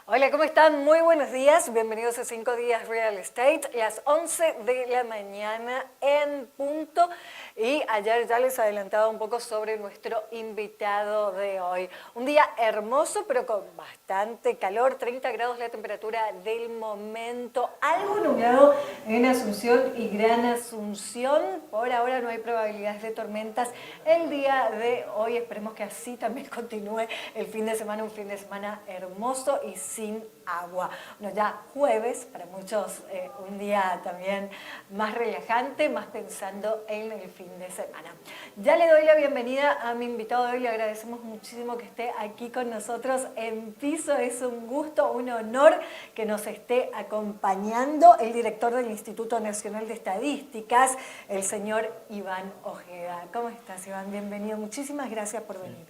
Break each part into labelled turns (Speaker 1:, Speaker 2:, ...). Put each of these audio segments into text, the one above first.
Speaker 1: Hola, ¿cómo están? Muy buenos días. Bienvenidos a 5 Días Real Estate, las 11 de la mañana en punto. Y ayer ya les adelantaba un poco sobre nuestro invitado de hoy. Un día hermoso, pero con bastante calor, 30 grados la temperatura del momento. Algo nublado en Asunción y Gran Asunción. Por ahora no hay probabilidades de tormentas el día de hoy. Esperemos que así también continúe el fin de semana, un fin de semana hermoso y sin agua. Bueno, ya jueves, para muchos un día también más relajante, más pensando en el fin de semana. Ya le doy la bienvenida a mi invitado de hoy, le agradecemos muchísimo que esté aquí con nosotros en piso, es un gusto, un honor que nos esté acompañando el director del Instituto Nacional de Estadísticas, el señor Iván Ojeda. ¿Cómo estás, Iván? Bienvenido, muchísimas gracias por venir.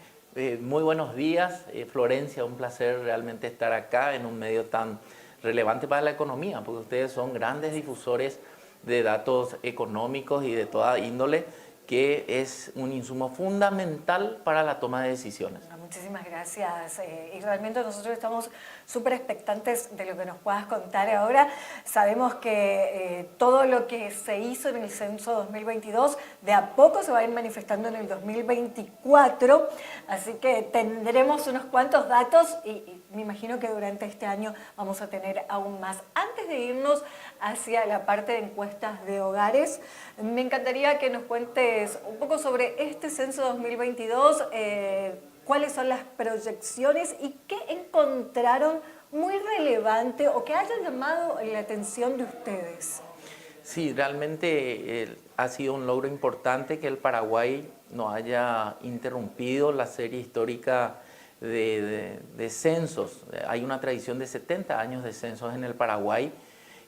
Speaker 2: Muy buenos días, Florencia, un placer realmente estar acá en un medio tan relevante para la economía, porque ustedes son grandes difusores de datos económicos y de toda índole, que es un insumo fundamental para la toma de decisiones.
Speaker 1: Muchísimas gracias y realmente nosotros estamos súper expectantes de lo que nos puedas contar ahora. Sabemos que todo lo que se hizo en el censo 2022 de a poco se va a ir manifestando en el 2024, así que tendremos unos cuantos datos y me imagino que durante este año vamos a tener aún más. Antes de irnos hacia la parte de encuestas de hogares, me encantaría que nos cuentes un poco sobre este censo 2022, cuáles son las proyecciones y qué encontraron muy relevante o que haya llamado la atención de ustedes.
Speaker 2: Sí, realmente ha sido un logro importante que el Paraguay no haya interrumpido la serie histórica de censos. Hay una tradición de 70 años de censos en el Paraguay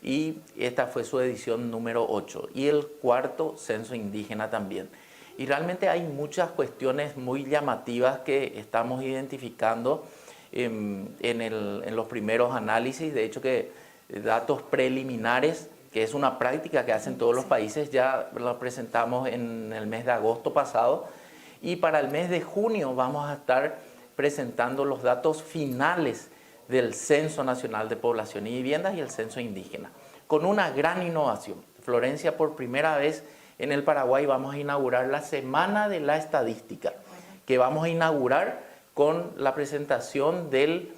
Speaker 2: y esta fue su edición número 8 y el cuarto censo indígena también. Y realmente hay muchas cuestiones muy llamativas que estamos identificando en los primeros análisis. De hecho, que datos preliminares, que es una práctica que hacen todos los países, ya lo presentamos en el mes de agosto pasado. Y para el mes de junio vamos a estar presentando los datos finales del Censo Nacional de Población y Viviendas y el Censo Indígena, con una gran innovación. Florencia, por primera vez en el Paraguay vamos a inaugurar la Semana de la Estadística, que vamos a inaugurar con la presentación de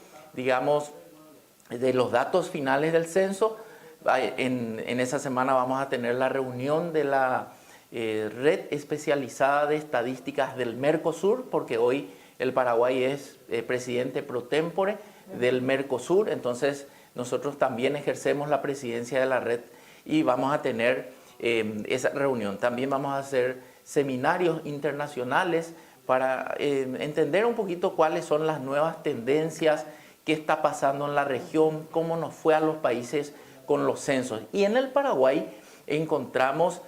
Speaker 2: los datos finales del censo. En esa semana vamos a tener la reunión de la Red Especializada de Estadísticas del Mercosur, porque hoy el Paraguay es presidente pro tempore del Mercosur, entonces nosotros también ejercemos la presidencia de la red y vamos a tener esa reunión. También vamos a hacer seminarios internacionales para entender un poquito cuáles son las nuevas tendencias, qué está pasando en la región, cómo nos fue a los países con los censos. Y en el Paraguay encontramos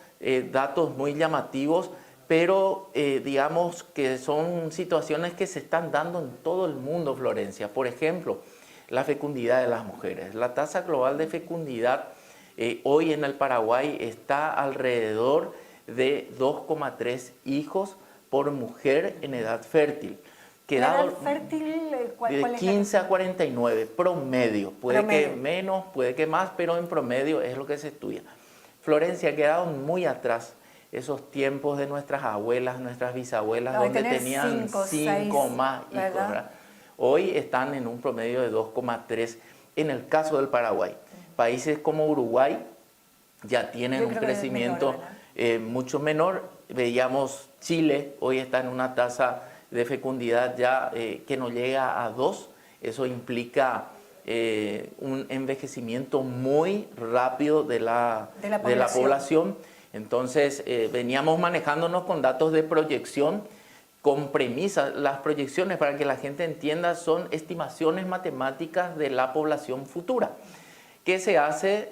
Speaker 2: datos muy llamativos, pero digamos que son situaciones que se están dando en todo el mundo, Florencia. Por ejemplo, la fecundidad de las mujeres. La tasa global de fecundidad hoy en el Paraguay está alrededor de 2,3 hijos por mujer en edad fértil.
Speaker 1: ¿Edad fértil?
Speaker 2: De 15 a 49, promedio. Puede que menos, puede que más, pero en promedio es lo que se estudia. Florencia, quedaron muy atrás esos tiempos de nuestras abuelas, nuestras bisabuelas, donde tenían 5 más hijos, ¿verdad? Hoy están en un promedio de 2,3 en el caso del Paraguay. Países como Uruguay ya tienen un crecimiento mucho menor. Veíamos Chile, hoy está en una tasa de fecundidad ya que no llega a 2. Eso implica un envejecimiento muy rápido de la población. Entonces veníamos manejándonos con datos de proyección, con premisas. Las proyecciones, para que la gente entienda, son estimaciones matemáticas de la población futura, que se hace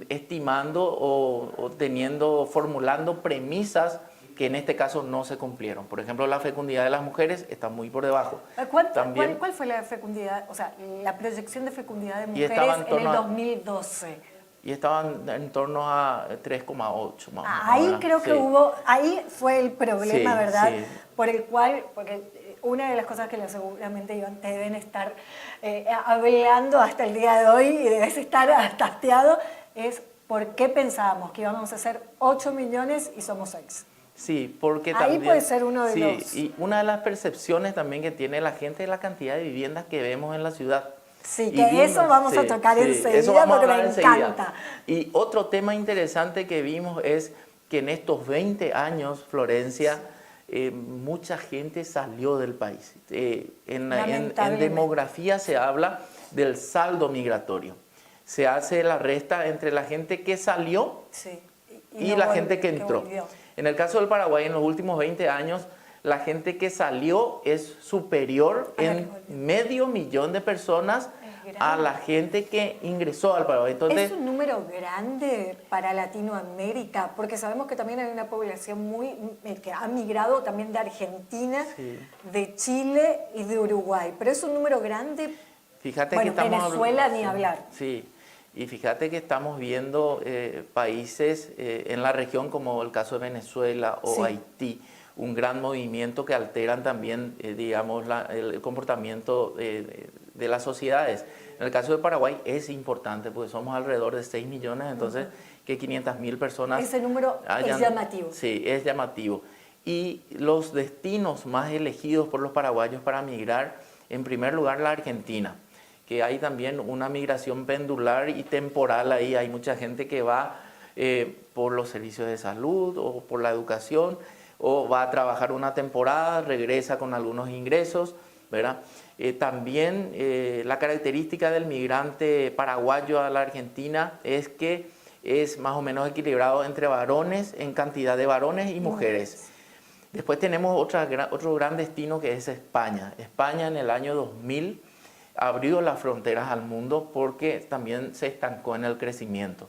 Speaker 2: estimando o formulando premisas que en este caso no se cumplieron. Por ejemplo, la fecundidad de las mujeres está muy por debajo.
Speaker 1: ¿Cuál fue la fecundidad, o sea, la proyección de fecundidad de mujeres en el 2012?
Speaker 2: Y estaban en torno a 3,8 más o menos.
Speaker 1: Ahí creo que ahí fue el problema, ¿verdad?
Speaker 2: Sí.
Speaker 1: Porque una de las cosas que seguramente Iván, te deben estar hablando hasta el día de hoy y debes estar hasta hastiado es por qué pensábamos que íbamos a ser 8 millones y somos 6.
Speaker 2: Sí, porque
Speaker 1: ahí
Speaker 2: también...
Speaker 1: puede ser uno de los...
Speaker 2: Sí, y una de las percepciones también que tiene la gente es la cantidad de viviendas que vemos en la ciudad.
Speaker 1: Sí, que eso vamos a tocar enseguida porque me encanta.
Speaker 2: Y otro tema interesante que vimos es que en estos 20 años, Florencia, mucha gente salió del país. En demografía se habla del saldo migratorio. Se hace la resta entre la gente que salió y la gente que entró. En el caso del Paraguay, en los últimos 20 años, la gente que salió es superior en 500.000 de personas a la gente que ingresó al Paraguay. Entonces,
Speaker 1: es un número grande para Latinoamérica, porque sabemos que también hay una población que ha migrado también de Argentina, de Chile y de Uruguay. Pero es un número grande.
Speaker 2: Fíjate
Speaker 1: bueno,
Speaker 2: que estamos
Speaker 1: Venezuela ni hablar.
Speaker 2: Sí, y fíjate que estamos viendo países en la región como el caso de Venezuela o Haití, un gran movimiento que alteran también, digamos, el comportamiento de las sociedades. En el caso de Paraguay es importante porque somos alrededor de 6 millones, entonces que 500.000 personas...
Speaker 1: Ese número es llamativo.
Speaker 2: Sí, es llamativo. Y los destinos más elegidos por los paraguayos para migrar, en primer lugar la Argentina, que hay también una migración pendular y temporal ahí. Hay mucha gente que va por los servicios de salud o por la educación, o va a trabajar una temporada, regresa con algunos ingresos, ¿verdad? También la característica del migrante paraguayo a la Argentina es que es más o menos equilibrado entre varones, en cantidad de varones y mujeres. Después tenemos otro gran destino que es España. España en el año 2000 abrió las fronteras al mundo porque también se estancó en el crecimiento.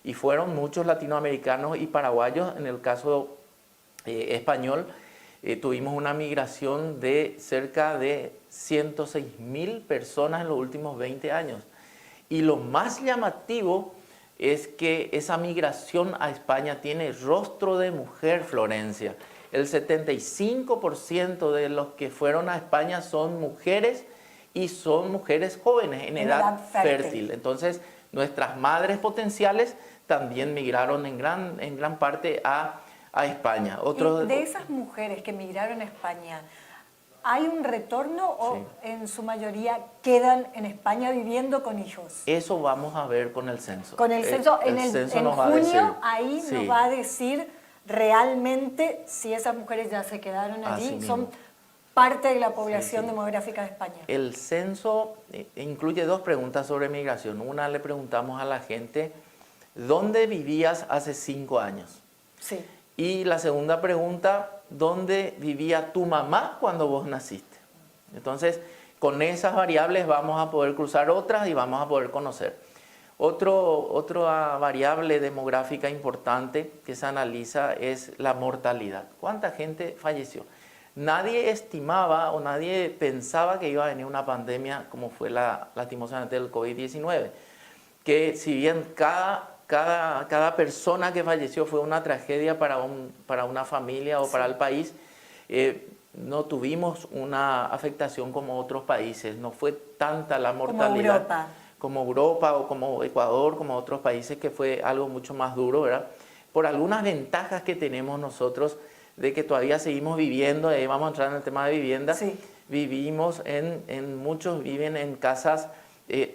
Speaker 2: Y fueron muchos latinoamericanos y paraguayos. En el caso español tuvimos una migración de cerca de 106.000 personas en los últimos 20 años. Y lo más llamativo es que esa migración a España tiene rostro de mujer, Florencia. El 75% de los que fueron a España son mujeres y son mujeres jóvenes, en edad fértil. Entonces, nuestras madres potenciales también migraron en gran parte a España.
Speaker 1: Y de esas mujeres que migraron a España, ¿hay un retorno o en su mayoría quedan en España viviendo con hijos?
Speaker 2: Eso vamos a ver con el censo.
Speaker 1: Con el censo, en junio, ahí nos va a decir realmente si esas mujeres ya se quedaron allí, son parte de la población demográfica de España.
Speaker 2: El censo incluye dos preguntas sobre migración. Una, le preguntamos a la gente, ¿dónde vivías hace 5 años?
Speaker 1: Sí.
Speaker 2: Y la segunda pregunta, ¿dónde vivía tu mamá cuando vos naciste? Entonces, con esas variables vamos a poder cruzar otras y vamos a poder conocer. Otra variable demográfica importante que se analiza es la mortalidad. ¿Cuánta gente falleció? Nadie estimaba o nadie pensaba que iba a venir una pandemia como fue lastimosamente el COVID-19, que si bien cada persona que falleció fue una tragedia para una familia o para el país, no tuvimos una afectación como otros países, no fue tanta la mortalidad como Europa o como Ecuador, como otros países, que fue algo mucho más duro, ¿verdad? Por algunas ventajas que tenemos nosotros de que todavía seguimos viviendo, ahí vamos a entrar en el tema de vivienda, vivimos muchos viven en casas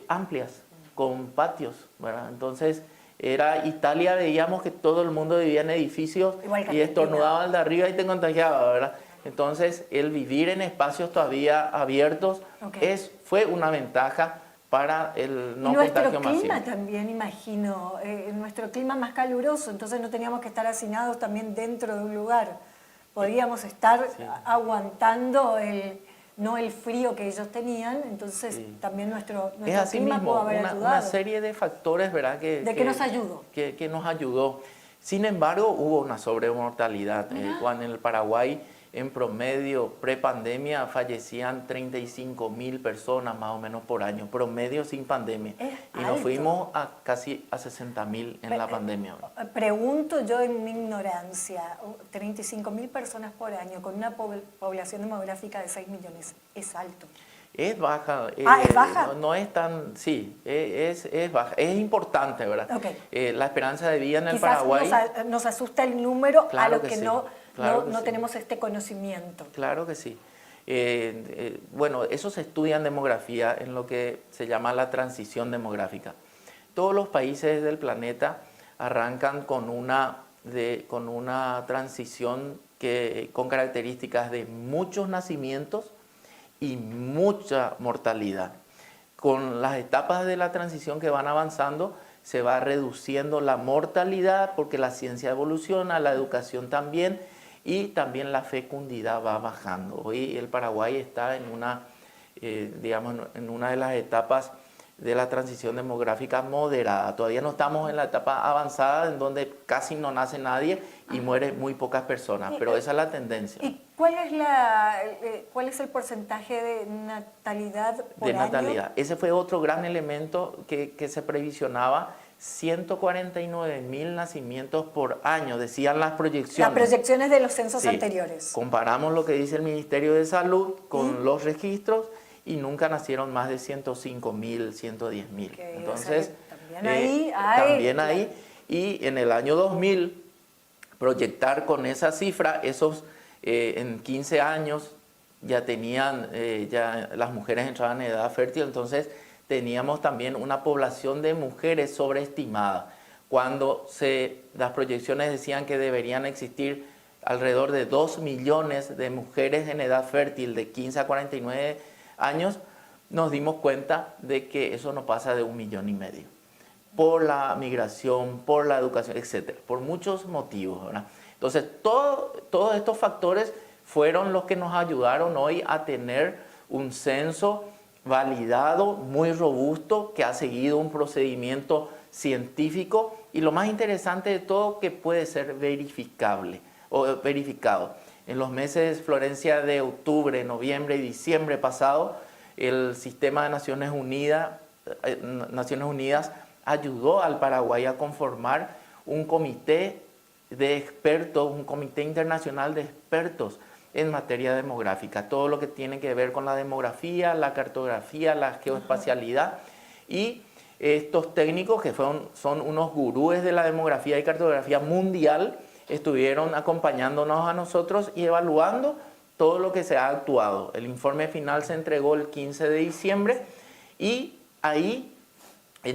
Speaker 2: amplias, con patios, ¿verdad? Entonces, Italia, veíamos que todo el mundo vivía en edificios y estornudaba al de arriba y te contagiaba, ¿verdad? Entonces, el vivir en espacios todavía abiertos fue una ventaja para el no contagio masivo.
Speaker 1: Nuestro clima también, imagino, nuestro clima más caluroso, entonces no teníamos que estar hacinados también dentro de un lugar. Podíamos estar aguantando no el frío que ellos tenían, entonces también nuestro clima pudo haber ayudado.
Speaker 2: Una serie de factores, ¿verdad? Que
Speaker 1: nos ayudó.
Speaker 2: Que nos ayudó. Sin embargo, hubo una sobremortalidad. Cuando en el Paraguay en promedio, prepandemia, fallecían 35.000 personas más o menos por año, promedio sin pandemia. Y nos fuimos a casi a 60.000 en la pandemia.
Speaker 1: Pregunto yo en mi ignorancia, 35.000 personas por año con una población demográfica de 6 millones, ¿es alto?
Speaker 2: Es baja.
Speaker 1: ¿Es baja?
Speaker 2: No es tan, sí, es baja. Es importante, ¿verdad?
Speaker 1: Okay.
Speaker 2: La esperanza de vida en el
Speaker 1: Quizás
Speaker 2: Paraguay...
Speaker 1: nos asusta el número,
Speaker 2: claro
Speaker 1: a lo que
Speaker 2: sí,
Speaker 1: no,
Speaker 2: claro
Speaker 1: no
Speaker 2: sí.
Speaker 1: tenemos este conocimiento.
Speaker 2: Claro que sí. Bueno, eso se estudia en demografía, en lo que se llama la transición demográfica. Todos los países del planeta arrancan con una transición con características de muchos nacimientos y mucha mortalidad. Con las etapas de la transición que van avanzando, se va reduciendo la mortalidad porque la ciencia evoluciona, la educación también, y también la fecundidad va bajando. Hoy el Paraguay está en digamos, en una de las etapas de la transición demográfica moderada. Todavía no estamos en la etapa avanzada en donde casi no nace nadie y mueren muy pocas personas, pero esa es la tendencia.
Speaker 1: ¿Y cuál es el porcentaje de natalidad por año?
Speaker 2: Natalidad. Ese fue otro gran elemento que se previsionaba. 149.000 nacimientos por año, decían las proyecciones.
Speaker 1: Las proyecciones de los censos anteriores.
Speaker 2: Comparamos lo que dice el Ministerio de Salud con los registros y nunca nacieron más de 105.000, 110.000. Entonces, también ahí, y en el año 2000, proyectar con esa cifra, en 15 años ya tenían, ya las mujeres entraban en edad fértil, entonces teníamos también una población de mujeres sobreestimada. Cuando las proyecciones decían que deberían existir alrededor de 2 millones de mujeres en edad fértil de 15 a 49 años, nos dimos cuenta de que eso no pasa de 1,5 millones. Por la migración, por la educación, etcétera, por muchos motivos, ¿verdad? Entonces, todos estos factores fueron los que nos ayudaron hoy a tener un censo validado, muy robusto, que ha seguido un procedimiento científico y lo más interesante de todo, que puede ser verificable o verificado. En los meses, Florencia, de octubre, noviembre y diciembre pasado, el sistema de Naciones Unidas ayudó al Paraguay a conformar un comité de expertos, un comité internacional de expertos en materia demográfica, todo lo que tiene que ver con la demografía, la cartografía, la geoespacialidad, y estos técnicos que son unos gurúes de la demografía y cartografía mundial, estuvieron acompañándonos a nosotros y evaluando todo lo que se ha actuado. El informe final se entregó el 15 de diciembre y ahí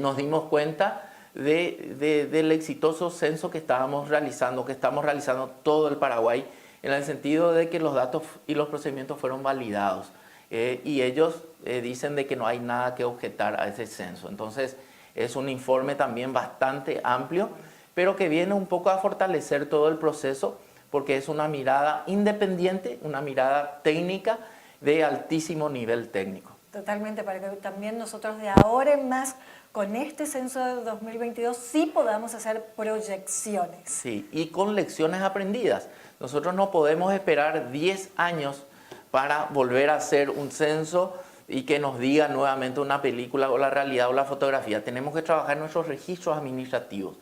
Speaker 2: nos dimos cuenta del exitoso censo que estamos realizando todo el Paraguay, en el sentido de que los datos y los procedimientos fueron validados. Y ellos dicen de que no hay nada que objetar a ese censo. Entonces, es un informe también bastante amplio, pero que viene un poco a fortalecer todo el proceso, porque es una mirada independiente, una mirada técnica de altísimo nivel técnico.
Speaker 1: Totalmente, para que también nosotros de ahora en más, con este censo de 2022, sí podamos hacer proyecciones.
Speaker 2: Sí, y con lecciones aprendidas. Nosotros no podemos esperar 10 años para volver a hacer un censo y que nos diga nuevamente una película o la realidad o la fotografía. Tenemos que trabajar en nuestros registros administrativos,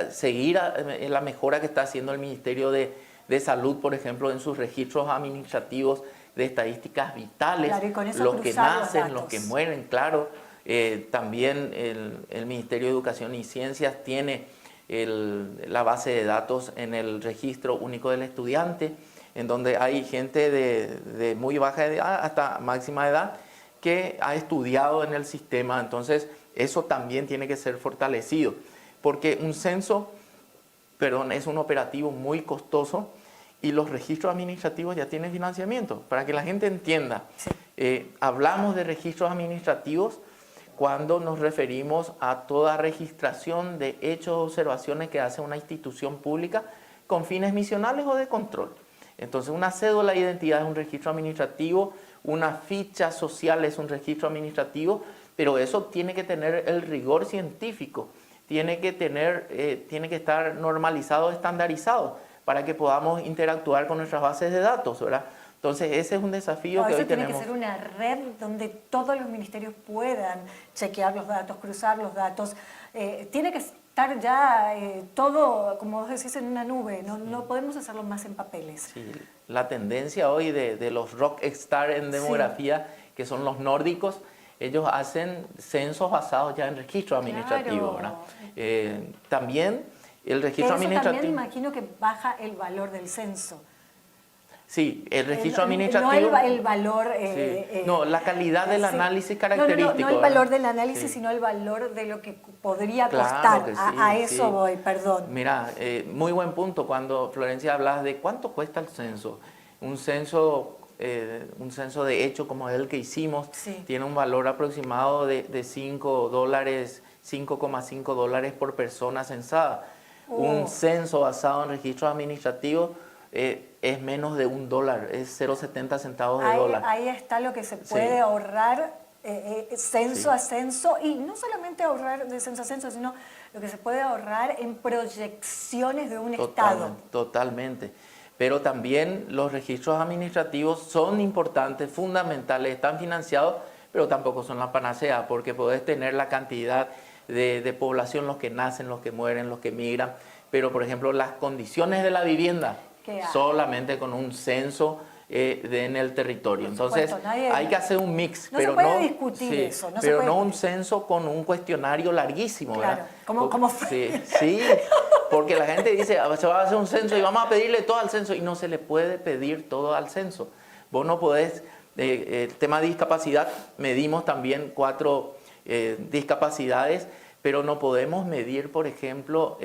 Speaker 2: seguir en la mejora que está haciendo el Ministerio de Salud, por ejemplo, en sus registros administrativos de estadísticas vitales, claro, los que nacen, los que mueren, claro. También el Ministerio de Educación y Ciencias tiene la base de datos en el Registro Único del Estudiante, en donde hay gente de muy baja edad hasta máxima edad que ha estudiado en el sistema. Entonces, eso también tiene que ser fortalecido, porque un censo, es un operativo muy costoso y los registros administrativos ya tienen financiamiento. Para que la gente entienda, hablamos de registros administrativos cuando nos referimos a toda registración de hechos o observaciones que hace una institución pública con fines misionales o de control. Entonces, una cédula de identidad es un registro administrativo, una ficha social es un registro administrativo, pero eso tiene que tener el rigor científico, tiene que estar normalizado, estandarizado, para que podamos interactuar con nuestras bases de datos, ¿verdad? Entonces, ese es un desafío que hoy tenemos.
Speaker 1: Tiene que ser una red donde todos los ministerios puedan chequear los datos, cruzar los datos. Tiene que estar ya todo, como vos decís, en una nube. No podemos hacerlo más en papeles.
Speaker 2: Sí, la tendencia hoy de los rockstar en demografía, que son los nórdicos, ellos hacen censos basados ya en registro administrativo, ¿verdad? También el registro administrativo...
Speaker 1: También imagino que baja el valor del censo.
Speaker 2: Sí, el registro administrativo...
Speaker 1: No el valor...
Speaker 2: no, la calidad del análisis característico.
Speaker 1: No el valor del análisis, sino el valor de lo que podría costar. A eso voy, perdón.
Speaker 2: Mira, muy buen punto cuando Florencia hablas de cuánto cuesta el censo. Un censo de hecho como el que hicimos tiene un valor aproximado de $5, $5,5 por persona censada. Un censo basado en registros administrativos es menos de $1, es 0,70 centavos de dólar.
Speaker 1: Ahí está lo que se puede ahorrar censo a censo, y no solamente ahorrar de censo a censo, sino lo que se puede ahorrar en proyecciones de un Estado.
Speaker 2: Totalmente. Pero también los registros administrativos son importantes, fundamentales, están financiados, pero tampoco son la panacea, porque podés tener la cantidad de población, los que nacen, los que mueren, los que migran, pero por ejemplo las condiciones de la vivienda, solamente con un censo en el territorio. Entonces hay que hacer un mix,
Speaker 1: pero no se puede discutir eso.
Speaker 2: Pero no un censo con un cuestionario larguísimo,
Speaker 1: claro,
Speaker 2: ¿verdad?
Speaker 1: ¿Cómo fue?
Speaker 2: Sí, porque la gente dice, se va a hacer un censo y vamos a pedirle todo al censo, y no se le puede pedir todo al censo. Vos no podés, el tema de discapacidad, medimos también 4 discapacidades, pero no podemos medir, por ejemplo,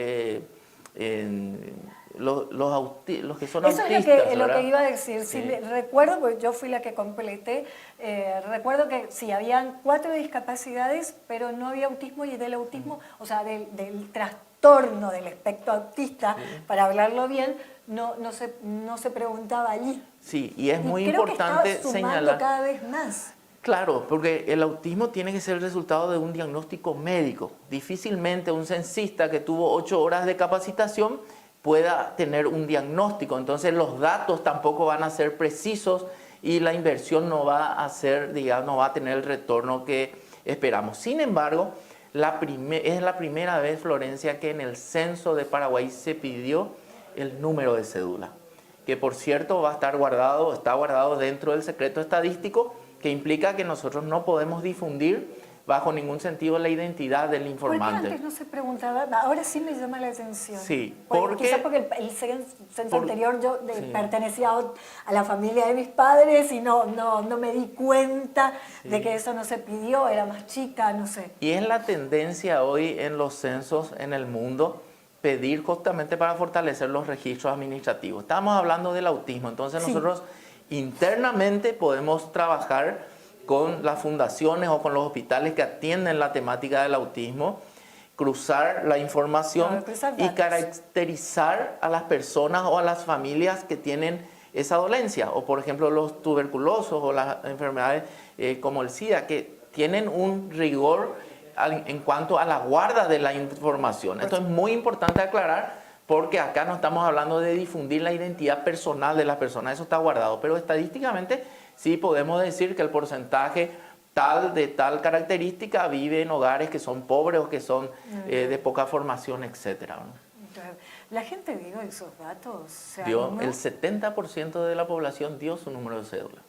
Speaker 2: los que son autistas.
Speaker 1: Eso es lo que iba a decir. Sí. Recuerdo, porque yo fui la que completé, recuerdo que sí, habían 4 discapacidades, pero no había autismo, y del autismo, o sea, del trastorno del espectro autista, para hablarlo bien, no se preguntaba allí.
Speaker 2: Sí, y es muy importante
Speaker 1: que
Speaker 2: señalar
Speaker 1: cada vez más.
Speaker 2: Claro, porque el autismo tiene que ser el resultado de un diagnóstico médico. Difícilmente un censista que tuvo 8 horas de capacitación pueda tener un diagnóstico. Entonces los datos tampoco van a ser precisos y la inversión no va a ser, digamos, no va a tener el retorno que esperamos. Sin embargo, es la primera vez, Florencia, que en el censo de Paraguay se pidió el número de cédula, que por cierto está guardado dentro del secreto estadístico, que implica que nosotros no podemos difundir bajo ningún sentido la identidad del informante.
Speaker 1: ¿Por qué antes no se preguntaba? Ahora sí me llama la atención.
Speaker 2: Sí,
Speaker 1: quizás porque el censo anterior yo pertenecía a la familia de mis padres y no me di cuenta de que eso no se pidió, era más chica, no sé.
Speaker 2: Y es la tendencia hoy en los censos en el mundo pedir justamente para fortalecer los registros administrativos. Estábamos hablando del autismo, entonces nosotros internamente podemos trabajar con las fundaciones o con los hospitales que atienden la temática del autismo, cruzar la información y caracterizar a las personas o a las familias que tienen esa dolencia, o por ejemplo los tuberculosos o las enfermedades como el SIDA, que tienen un rigor en cuanto a la guarda de la información. Esto es muy importante aclarar, porque acá no estamos hablando de difundir la identidad personal de las personas, eso está guardado, pero estadísticamente sí podemos decir que el porcentaje de tal característica vive en hogares que son pobres o que son de poca formación, etc.
Speaker 1: ¿La gente dio esos datos?
Speaker 2: El 70% de la población dio su número de cédula.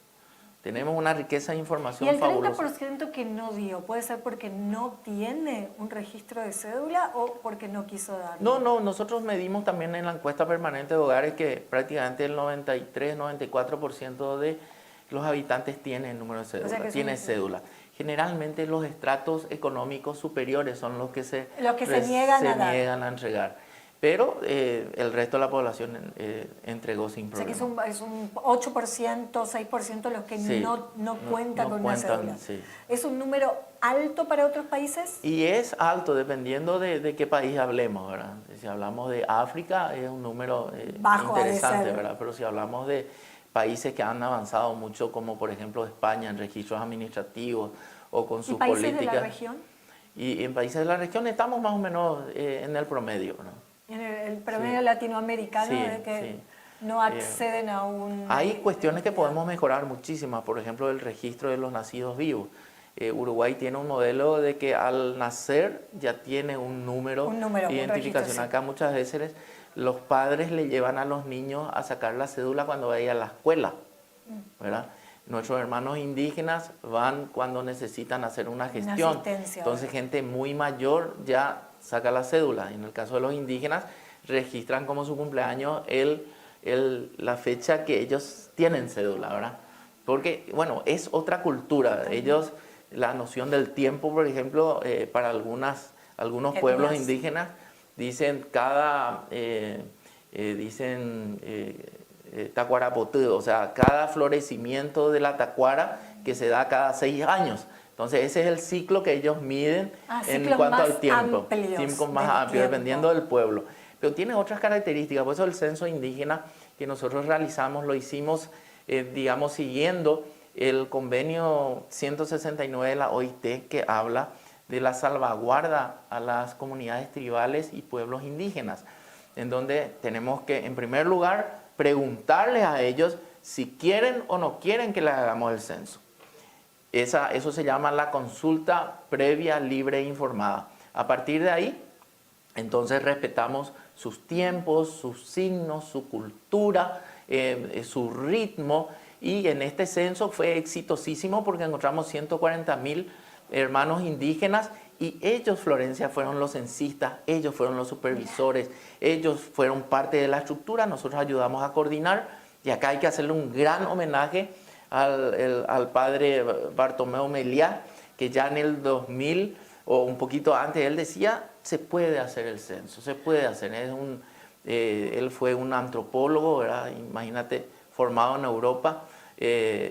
Speaker 2: Tenemos una riqueza de información fabulosa.
Speaker 1: ¿Y el 30% que no dio, puede ser porque no tiene un registro de cédula o porque no quiso darlo?
Speaker 2: No, nosotros medimos también en la encuesta permanente de hogares que prácticamente el 93-94% de los habitantes tienen número de cédula, tiene cédula. Generalmente los estratos económicos superiores son los que se niegan a entregar. Pero el resto de la población entregó sin problema.
Speaker 1: O sea que es un 8%, 6% los que no cuentan con una cédula.
Speaker 2: Sí.
Speaker 1: ¿Es un número alto para otros países?
Speaker 2: Y es alto dependiendo de qué país hablemos, ¿verdad? Si hablamos de África es un número
Speaker 1: bajo,
Speaker 2: interesante, ¿verdad? Pero si hablamos de países que han avanzado mucho, como por ejemplo España en registros administrativos o con sus políticas.
Speaker 1: ¿Y países de la región?
Speaker 2: Y en países de la región estamos más o menos en el promedio, ¿no?
Speaker 1: En el promedio latinoamericano
Speaker 2: Sí,
Speaker 1: de que
Speaker 2: sí.
Speaker 1: no acceden a un...
Speaker 2: Hay cuestiones que podemos mejorar muchísimas, por ejemplo, el registro de los nacidos vivos. Uruguay tiene un modelo de que al nacer ya tiene un número de
Speaker 1: un registro,
Speaker 2: identificación.
Speaker 1: sí.
Speaker 2: Acá muchas veces los padres le llevan a los niños a sacar la cédula cuando vayan a la escuela, ¿verdad? Nuestros hermanos indígenas van cuando necesitan hacer una gestión. Entonces gente muy mayor ya saca la cédula. En el caso de los indígenas registran como su cumpleaños la fecha que ellos tienen cédula, ¿verdad? Porque, bueno, es otra cultura. Ellos, la noción del tiempo, por ejemplo, para algunos pueblos indígenas, dicen tacuarapotú, o sea, cada florecimiento de la tacuara que se da cada 6 años. Entonces, ese es el ciclo que ellos miden en cuanto al tiempo. Ciclos más amplios, dependiendo del pueblo. Pero tiene otras características, por eso el censo indígena que nosotros realizamos lo hicimos, digamos, siguiendo el convenio 169 de la OIT que habla de la salvaguarda a las comunidades tribales y pueblos indígenas, en donde tenemos que, en primer lugar, preguntarles a ellos si quieren o no quieren que les hagamos el censo. Eso se llama la consulta previa, libre e informada. A partir de ahí, entonces respetamos sus tiempos, sus signos, su cultura, su ritmo, y en este censo fue exitosísimo porque encontramos 140.000 hermanos indígenas y ellos, Florencia, fueron los censistas, ellos fueron los supervisores, ellos fueron parte de la estructura, nosotros ayudamos a coordinar, y acá hay que hacerle un gran homenaje al padre Bartomeu Meliá, que ya en el 2000 o un poquito antes él decía, se puede hacer el censo, se puede hacer. Él fue un antropólogo, ¿verdad? Imagínate, formado en Europa.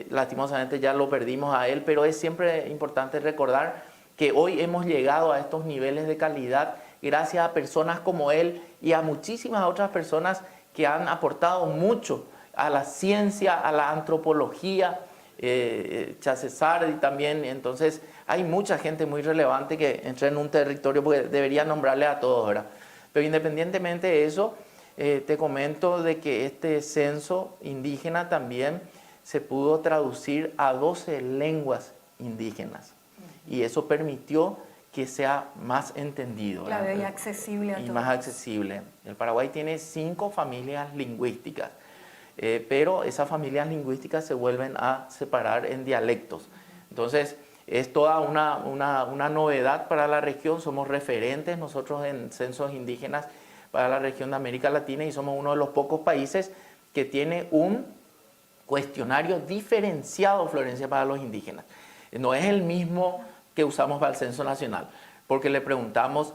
Speaker 2: Lastimosamente ya lo perdimos a él, pero es siempre importante recordar que hoy hemos llegado a estos niveles de calidad gracias a personas como él y a muchísimas otras personas que han aportado mucho a la ciencia, a la antropología, Chasesardi también. Entonces hay mucha gente muy relevante que entra en un territorio, porque debería nombrarle a todos, ¿verdad? Pero independientemente de eso, te comento de que este censo indígena también se pudo traducir a 12 lenguas indígenas, y eso permitió que sea más entendido,
Speaker 1: ¿verdad? Claro, y accesible a todos.
Speaker 2: Más accesible. El Paraguay tiene 5 familias lingüísticas, pero esas familias lingüísticas se vuelven a separar en dialectos. Entonces, es toda una novedad para la región. Somos referentes nosotros en censos indígenas para la región de América Latina, y somos uno de los pocos países que tiene un cuestionario diferenciado, Florencia, para los indígenas. No es el mismo que usamos para el censo nacional, porque le preguntamos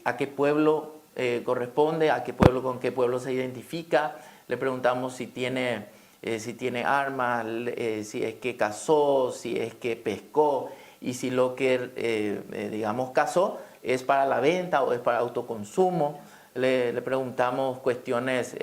Speaker 2: a qué pueblo corresponde, con qué pueblo se identifica, le preguntamos si tiene armas, si es que cazó, si es que pescó, y si lo que, digamos, cazó es para la venta o es para autoconsumo. Le preguntamos cuestiones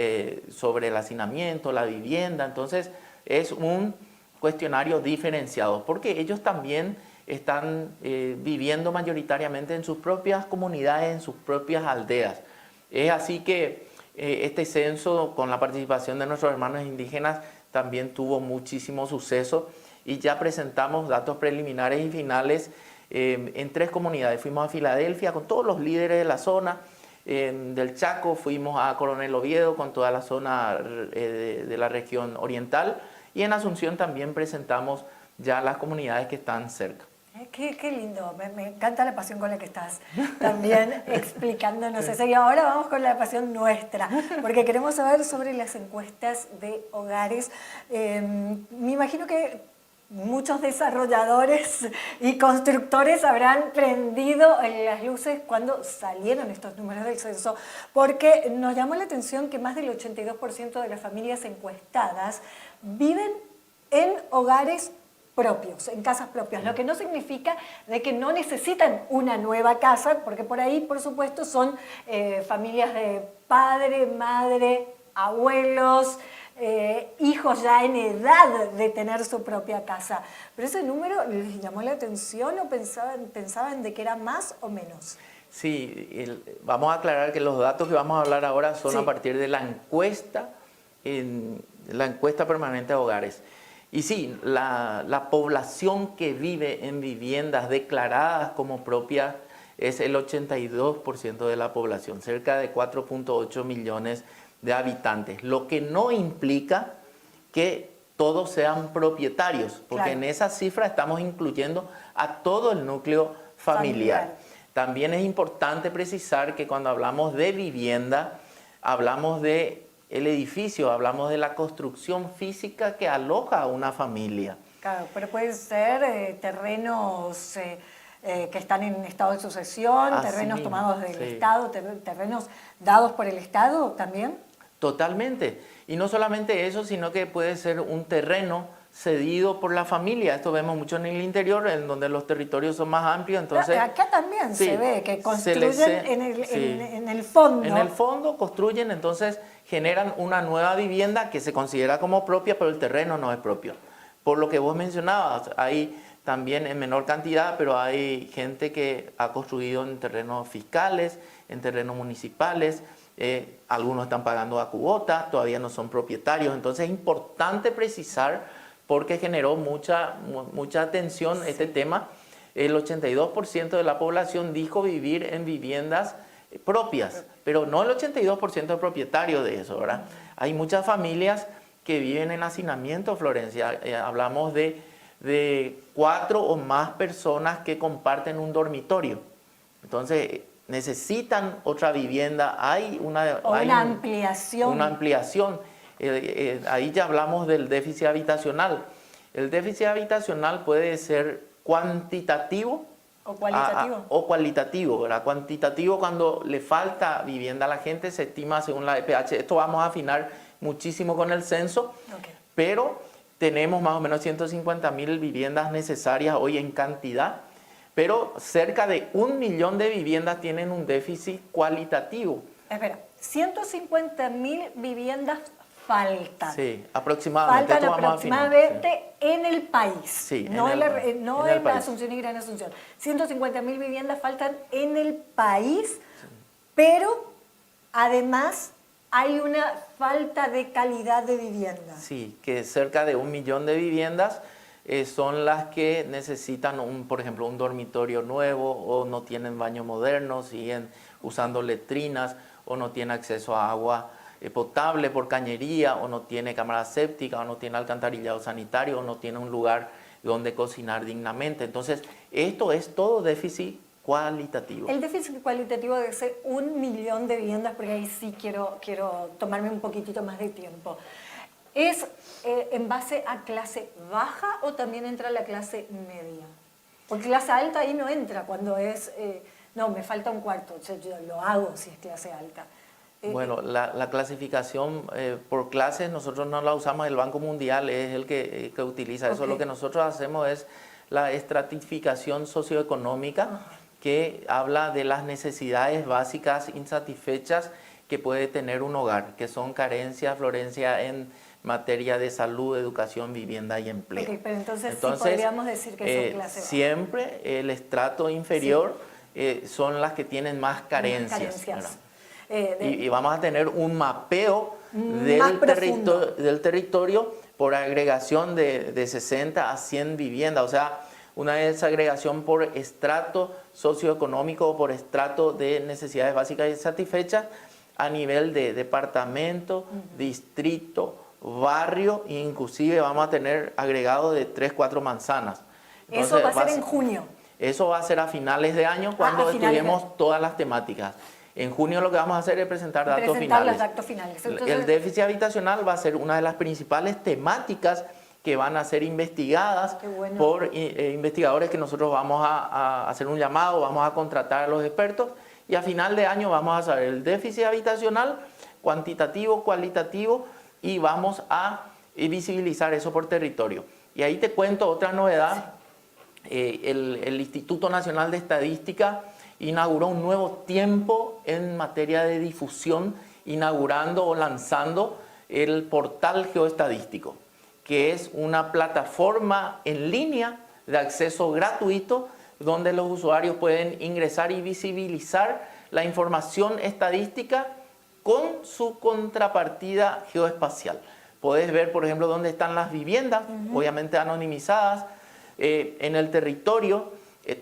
Speaker 2: sobre el hacinamiento, la vivienda. Entonces es un cuestionario diferenciado, porque ellos también están viviendo mayoritariamente en sus propias comunidades, en sus propias aldeas. Es así que este censo, con la participación de nuestros hermanos indígenas, también tuvo muchísimo suceso, y ya presentamos datos preliminares y finales en 3 comunidades. Fuimos a Filadelfia con todos los líderes de la zona, del Chaco fuimos a Coronel Oviedo con toda la zona de la región oriental, y en Asunción también presentamos ya las comunidades que están cerca.
Speaker 1: Qué lindo, me encanta la pasión con la que estás también explicándonos eso. Y ahora vamos con la pasión nuestra, porque queremos saber sobre las encuestas de hogares. Me imagino que muchos desarrolladores y constructores habrán prendido las luces cuando salieron estos números del censo, porque nos llamó la atención que más del 82% de las familias encuestadas viven en hogares propios, en casas propias, lo que no significa de que no necesitan una nueva casa, porque por ahí, por supuesto, son familias de padre, madre, abuelos, hijos ya en edad de tener su propia casa. Pero ese número les llamó la atención, o pensaban de que era más o menos.
Speaker 2: Sí, vamos a aclarar que los datos que vamos a hablar ahora son a partir de la encuesta permanente de hogares. Y sí, la población que vive en viviendas declaradas como propias es el 82% de la población, cerca de 4.8 millones de habitantes, lo que no implica que todos sean propietarios, porque en esa cifra estamos incluyendo a todo el núcleo familiar. También es importante precisar que cuando hablamos de vivienda, hablamos de el edificio, hablamos de la construcción física que aloja a una familia.
Speaker 1: Claro, pero pueden ser terrenos que están en estado de sucesión, así terrenos mismo, tomados del Estado, terrenos dados por el Estado también.
Speaker 2: Totalmente. Y no solamente eso, sino que puede ser un terreno cedido por la familia. Esto vemos mucho en el interior, en donde los territorios son más amplios. Entonces,
Speaker 1: acá también se ve que construyen en el fondo.
Speaker 2: En el fondo construyen, entonces generan una nueva vivienda que se considera como propia, pero el terreno no es propio. Por lo que vos mencionabas, hay también en menor cantidad, pero hay gente que ha construido en terrenos fiscales, en terrenos municipales. Algunos están pagando a cuota, todavía no son propietarios. Entonces es importante precisar, porque generó mucha atención este tema. El 82% de la población dijo vivir en viviendas propias, pero no el 82% es propietario de eso, ¿verdad? Hay muchas familias que viven en hacinamiento, Florencia. Hablamos de 4 o más personas que comparten un dormitorio. Entonces necesitan otra vivienda, hay una ampliación. Una ampliación. Ahí ya hablamos del déficit habitacional. El déficit habitacional puede ser cuantitativo o cualitativo, ¿verdad? Cuantitativo, cuando le falta vivienda a la gente, se estima según la EPH. Esto vamos a afinar muchísimo con el censo, pero tenemos más o menos 150.000 viviendas necesarias hoy en cantidad, pero cerca de 1 millón de viviendas tienen un déficit cualitativo.
Speaker 1: Espera, 150.000 viviendas faltan.
Speaker 2: Sí, aproximadamente.
Speaker 1: Faltan aproximadamente en el país,
Speaker 2: sí,
Speaker 1: no en la Asunción y Gran Asunción. 150.000 viviendas faltan en el país, pero además hay una falta de calidad de vivienda.
Speaker 2: Sí, que cerca de 1 millón de viviendas son las que necesitan, por ejemplo, un dormitorio nuevo, o no tienen baño moderno, siguen usando letrinas, o no tienen acceso a agua potable por cañería, o no tiene cámara séptica, o no tiene alcantarillado sanitario, o no tiene un lugar donde cocinar dignamente. Entonces, esto es todo déficit cualitativo.
Speaker 1: El déficit cualitativo debe ser 1 millón de viviendas, porque ahí sí quiero tomarme un poquitito más de tiempo. ¿Es en base a clase baja o también entra la clase media? Porque clase alta ahí no entra cuando es, no, me falta un cuarto, yo lo hago si es clase alta.
Speaker 2: Bueno, la clasificación por clases nosotros no la usamos, el Banco Mundial es el que utiliza eso. Lo que nosotros hacemos es la estratificación socioeconómica, que habla de las necesidades básicas insatisfechas que puede tener un hogar, que son carencias, Florencia, en materia de salud, educación, vivienda y empleo.
Speaker 1: Pero entonces sí podríamos decir que son clase baja.
Speaker 2: Siempre el estrato inferior son las que tienen más carencias. Y vamos a tener un mapeo del territorio por agregación de 60 a 100 viviendas, o sea, una desagregación por estrato socioeconómico o por estrato de necesidades básicas insatisfechas a nivel de departamento, distrito, barrio, e inclusive vamos a tener agregado de 3, 4 manzanas. Entonces,
Speaker 1: eso va a ser en junio.
Speaker 2: Eso va a ser a finales de año, cuando estudiemos todas las temáticas. En junio lo que vamos a hacer es presentar datos finales.
Speaker 1: Los datos finales. Entonces,
Speaker 2: el déficit habitacional va a ser una de las principales temáticas que van a ser investigadas por investigadores que nosotros vamos a hacer un llamado, vamos a contratar a los expertos, y a final de año vamos a saber el déficit habitacional, cuantitativo, cualitativo, y vamos a visibilizar eso por territorio. Y ahí te cuento otra novedad. El Instituto Nacional de Estadística inauguró un nuevo tiempo en materia de difusión, inaugurando o lanzando el portal geoestadístico, que es una plataforma en línea de acceso gratuito donde los usuarios pueden ingresar y visibilizar la información estadística con su contrapartida geoespacial. Podés ver, por ejemplo, dónde están las viviendas, obviamente anonimizadas, en el territorio.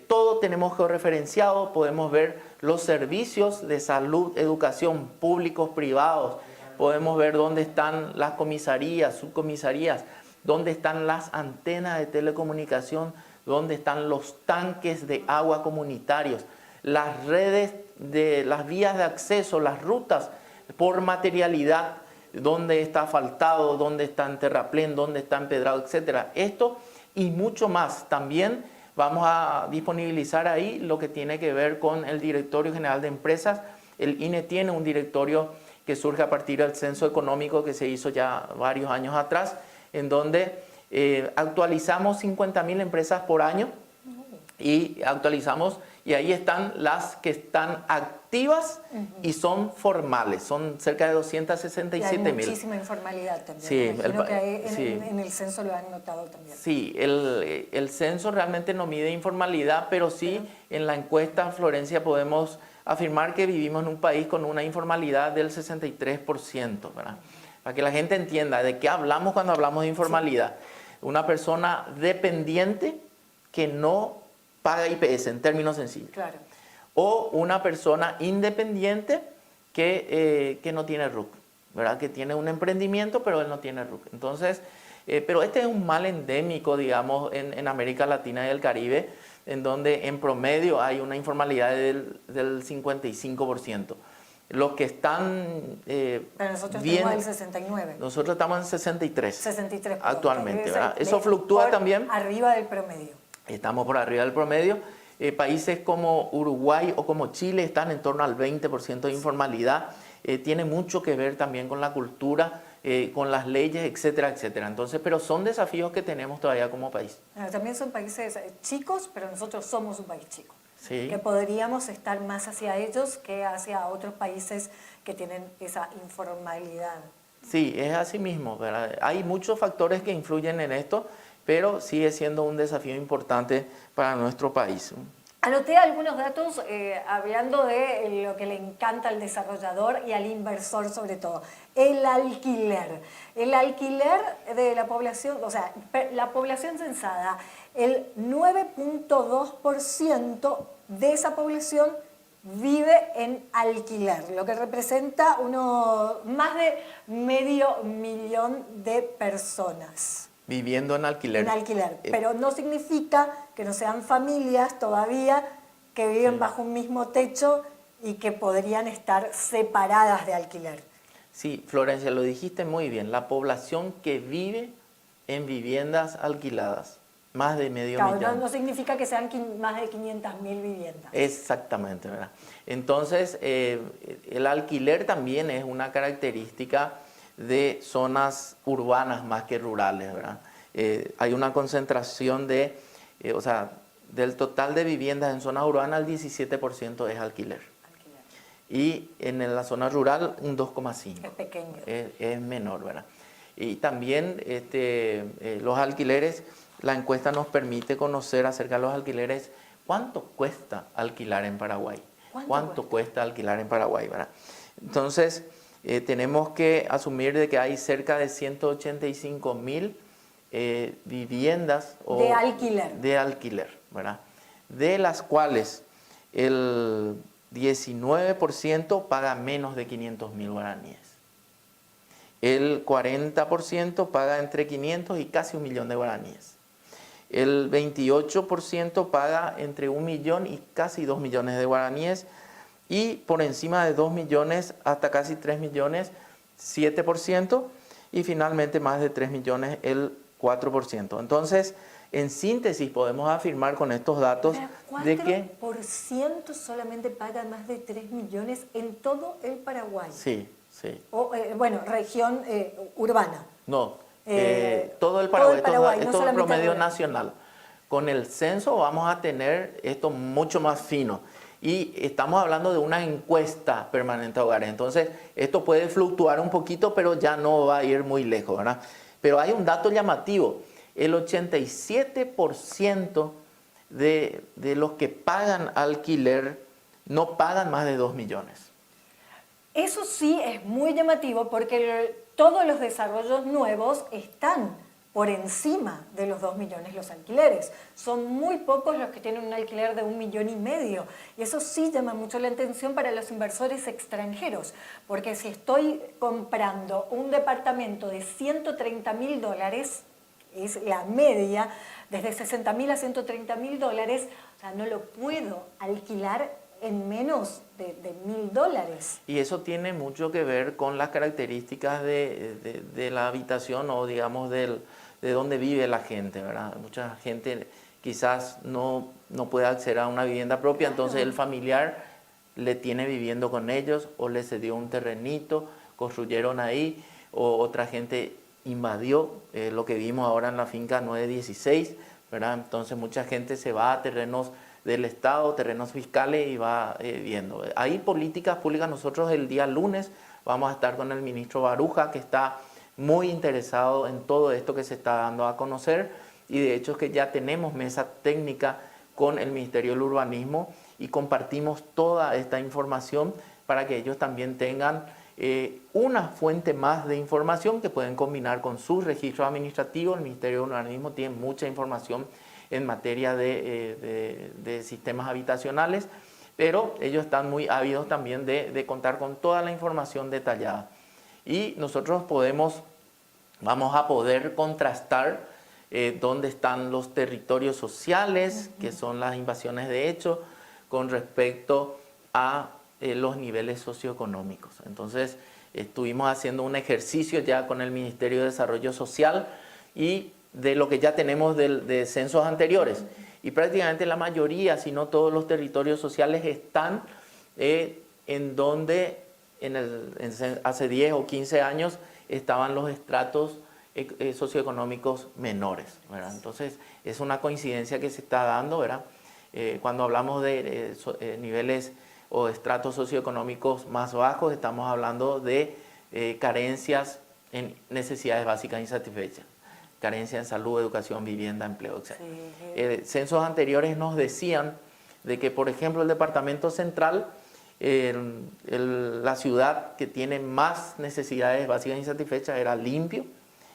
Speaker 2: Todo tenemos georreferenciado, podemos ver los servicios de salud, educación, públicos, privados. Podemos ver dónde están las comisarías, subcomisarías, dónde están las antenas de telecomunicación, dónde están los tanques de agua comunitarios, las redes de las vías de acceso, las rutas por materialidad, dónde está asfaltado, dónde está en terraplén, dónde está empedrado, etc. Esto y mucho más. También vamos a disponibilizar ahí lo que tiene que ver con el Directorio General de Empresas. El INE tiene un directorio que surge a partir del censo económico que se hizo ya varios años atrás, en donde actualizamos 50.000 empresas por año y actualizamos, y ahí están las que están activas y son formales, son cerca de 267.000.
Speaker 1: Hay muchísima informalidad también.
Speaker 2: Sí,
Speaker 1: imagino que en el censo lo han notado también.
Speaker 2: Sí, el censo realmente no mide informalidad, pero sí en la encuesta, Florencia, podemos afirmar que vivimos en un país con una informalidad del 63%, ¿verdad? Para que la gente entienda de qué hablamos cuando hablamos de informalidad. Una persona dependiente que no paga IPS, en términos sencillos.
Speaker 1: Claro.
Speaker 2: O una persona independiente que no tiene RUC, ¿verdad? Que tiene un emprendimiento, pero él no tiene RUC. Entonces, pero este es un mal endémico, digamos, en América Latina y el Caribe, en donde en promedio hay una informalidad del 55%. Los que están
Speaker 1: pero nosotros
Speaker 2: bien,
Speaker 1: tenemos el 69.
Speaker 2: Nosotros estamos en 63.
Speaker 1: 63
Speaker 2: actualmente, ¿verdad? Eso fluctúa también.
Speaker 1: Arriba del promedio.
Speaker 2: Estamos por arriba del promedio. Países como Uruguay o como Chile están en torno al 20% de informalidad. Tiene mucho que ver también con la cultura, con las leyes, etcétera, etcétera. Entonces, pero son desafíos que tenemos todavía como país.
Speaker 1: También son países chicos, pero nosotros somos un país chico.
Speaker 2: Sí.
Speaker 1: Que podríamos estar más hacia ellos que hacia otros países que tienen esa informalidad.
Speaker 2: Sí, es así mismo, ¿verdad? Hay muchos factores que influyen en esto, pero sigue siendo un desafío importante para nuestro país.
Speaker 1: Anoté algunos datos hablando de lo que le encanta al desarrollador y al inversor sobre todo, el alquiler. El alquiler de la población, o sea, la población censada, el 9.2% de esa población vive en alquiler, lo que representa más de 500.000 de personas.
Speaker 2: Viviendo en alquiler.
Speaker 1: En alquiler, pero no significa que no sean familias todavía que viven bajo un mismo techo y que podrían estar separadas de alquiler.
Speaker 2: Sí, Florencia, lo dijiste muy bien, la población que vive en viviendas alquiladas, más de medio millón.
Speaker 1: No significa que sean más de 500.000 viviendas.
Speaker 2: Exactamente, ¿verdad? Entonces, el alquiler también es una característica de zonas urbanas más que rurales, ¿verdad? Hay una concentración o sea, del total de viviendas en zonas urbanas, el 17% es alquiler. Y en la zona rural, un 2,5%.
Speaker 1: Es pequeño.
Speaker 2: Es menor, ¿verdad? Y también los alquileres, la encuesta nos permite conocer acerca de los alquileres, cuánto cuesta alquilar en Paraguay. ¿Cuánto cuesta alquilar en Paraguay, ¿verdad? Entonces, tenemos que asumir de que hay cerca de 185.000 viviendas de alquiler, ¿verdad? De las cuales el 19% paga menos de 500.000 guaraníes. El 40% paga entre 500 y casi 1.000.000 de guaraníes. El 28% paga entre 1 millón y casi 2 millones de guaraníes. Y por encima de 2 millones hasta casi 3 millones, 7%. Y finalmente más de 3 millones, el 4%. Entonces, en síntesis, podemos afirmar con estos datos de que...
Speaker 1: ¿4% solamente paga más de 3 millones en todo el Paraguay?
Speaker 2: Sí, sí.
Speaker 1: O, bueno, región urbana.
Speaker 2: No, todo el Paraguay, esto es el promedio nacional. Con el censo vamos a tener esto mucho más fino. Y estamos hablando de una encuesta permanente a hogares. Entonces, esto puede fluctuar un poquito, pero ya no va a ir muy lejos, ¿verdad? Pero hay un dato llamativo. El 87% de los que pagan alquiler no pagan más de 2 millones.
Speaker 1: Eso sí es muy llamativo porque todos los desarrollos nuevos están por encima de los 2 millones los alquileres. Son muy pocos los que tienen un alquiler de 1,5 millones. Y eso sí llama mucho la atención para los inversores extranjeros, porque si estoy comprando un departamento de $130.000, es la media, desde $60.000 a $130.000, o sea, no lo puedo alquilar en menos de $1.000.
Speaker 2: Y eso tiene mucho que ver con las características de la habitación o digamos de dónde vive la gente, ¿verdad? Mucha gente quizás no puede acceder a una vivienda propia, entonces el familiar le tiene viviendo con ellos o le cedió un terrenito, construyeron ahí, o otra gente invadió lo que vimos ahora en la finca 916, ¿verdad? Entonces mucha gente se va a terrenos del Estado, terrenos fiscales y va viendo. Hay políticas públicas. Nosotros el día lunes vamos a estar con el ministro Baruja, que está muy interesado en todo esto que se está dando a conocer, y de hecho es que ya tenemos mesa técnica con el Ministerio del Urbanismo y compartimos toda esta información para que ellos también tengan una fuente más de información que pueden combinar con sus registros administrativos. El Ministerio del Urbanismo tiene mucha información en materia de sistemas habitacionales, pero ellos están muy ávidos también de contar con toda la información detallada. Y nosotros vamos a poder contrastar dónde están los territorios sociales, que son las invasiones de hecho, con respecto a los niveles socioeconómicos. Entonces, estuvimos haciendo un ejercicio ya con el Ministerio de Desarrollo Social y de lo que ya tenemos de censos anteriores. Y prácticamente la mayoría, si no todos los territorios sociales están en donde hace 10 o 15 años estaban los estratos socioeconómicos menores, ¿verdad? Entonces, es una coincidencia que se está dando, ¿verdad? Cuando hablamos de niveles o estratos socioeconómicos más bajos, estamos hablando de carencias en necesidades básicas insatisfechas. Carencia en salud, educación, vivienda, empleo, etc. Sí. Censos anteriores nos decían de que, por ejemplo, el departamento central, la ciudad que tiene más necesidades básicas insatisfechas era Limpio,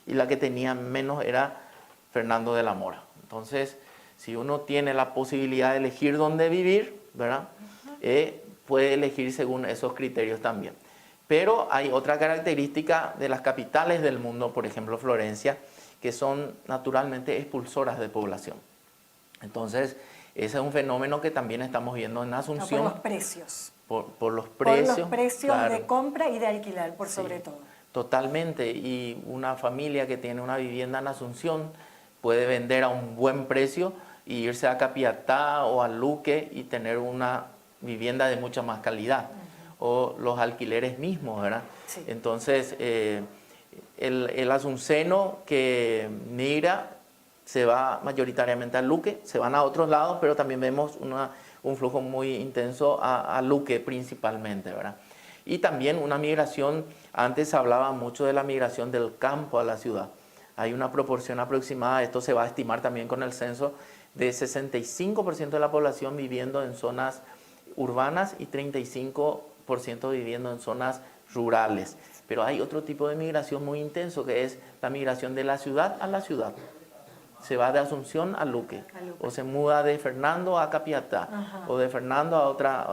Speaker 2: y la que tenía menos era Fernando de la Mora. Entonces, si uno tiene la posibilidad de elegir dónde vivir, ¿verdad? Puede elegir según esos criterios también. Pero hay otra característica de las capitales del mundo, por ejemplo Florencia, que son naturalmente expulsoras de población. Entonces, ese es un fenómeno que también estamos viendo en Asunción.
Speaker 1: Por los precios.
Speaker 2: Por los precios.
Speaker 1: Por los precios, claro, de compra y de alquilar, por sobre todo.
Speaker 2: Totalmente. Y una familia que tiene una vivienda en Asunción puede vender a un buen precio y irse a Capiatá o a Luque y tener una vivienda de mucha más calidad. O los alquileres mismos, ¿verdad? Sí. Entonces, el asunceno que migra se va mayoritariamente a Luque, se van a otros lados, pero también vemos un flujo muy intenso a Luque principalmente, ¿verdad? Y también una migración, antes se hablaba mucho de la migración del campo a la ciudad. Hay una proporción aproximada, esto se va a estimar también con el censo, de 65% de la población viviendo en zonas urbanas y 35% viviendo en zonas rurales. Pero hay otro tipo de migración muy intenso, que es la migración de la ciudad a la ciudad. Se va de Asunción a Luque, o se muda de Fernando a Capiatá, o de Fernando a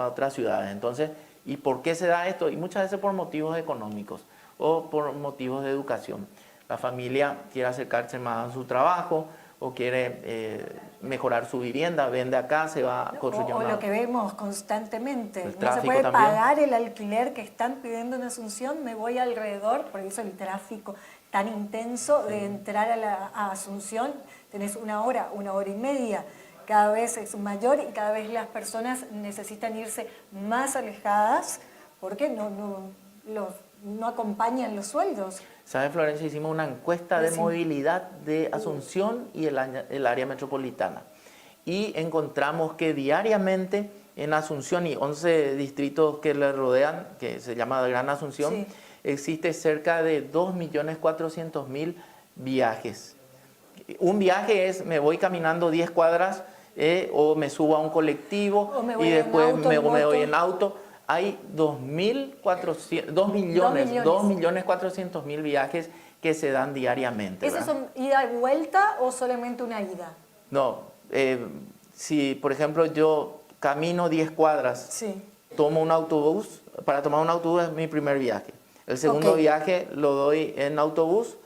Speaker 2: otras ciudades. Entonces, ¿y por qué se da esto? Y muchas veces por motivos económicos o por motivos de educación. La familia quiere acercarse más a su trabajo o quiere mejorar su vivienda, vende acá, se va construyendo.
Speaker 1: O lo que vemos constantemente, no se puede pagar el alquiler que están pidiendo en Asunción, me voy alrededor, por eso el tráfico tan intenso de entrar a Asunción, tenés una hora y media, cada vez es mayor y cada vez las personas necesitan irse más alejadas porque no acompañan los sueldos.
Speaker 2: ¿Sabes, Florencia? Hicimos una encuesta de movilidad de Asunción y el área metropolitana. Y encontramos que diariamente en Asunción y 11 distritos que le rodean, que se llama Gran Asunción, existe cerca de 2.400.000 viajes. Un viaje es, me voy caminando 10 cuadras o me subo a un colectivo
Speaker 1: O me voy
Speaker 2: y
Speaker 1: en
Speaker 2: después
Speaker 1: auto,
Speaker 2: me
Speaker 1: en
Speaker 2: voy
Speaker 1: moto.
Speaker 2: en auto. Hay 2.400.000 viajes que se dan diariamente.
Speaker 1: ¿Esos
Speaker 2: ¿verdad?
Speaker 1: son ida y vuelta o solamente una ida?
Speaker 2: No, si por ejemplo yo camino 10 cuadras,
Speaker 1: Sí.
Speaker 2: tomo un autobús, para tomar un autobús es mi primer viaje. El segundo
Speaker 1: Ok.
Speaker 2: viaje lo doy en autobús,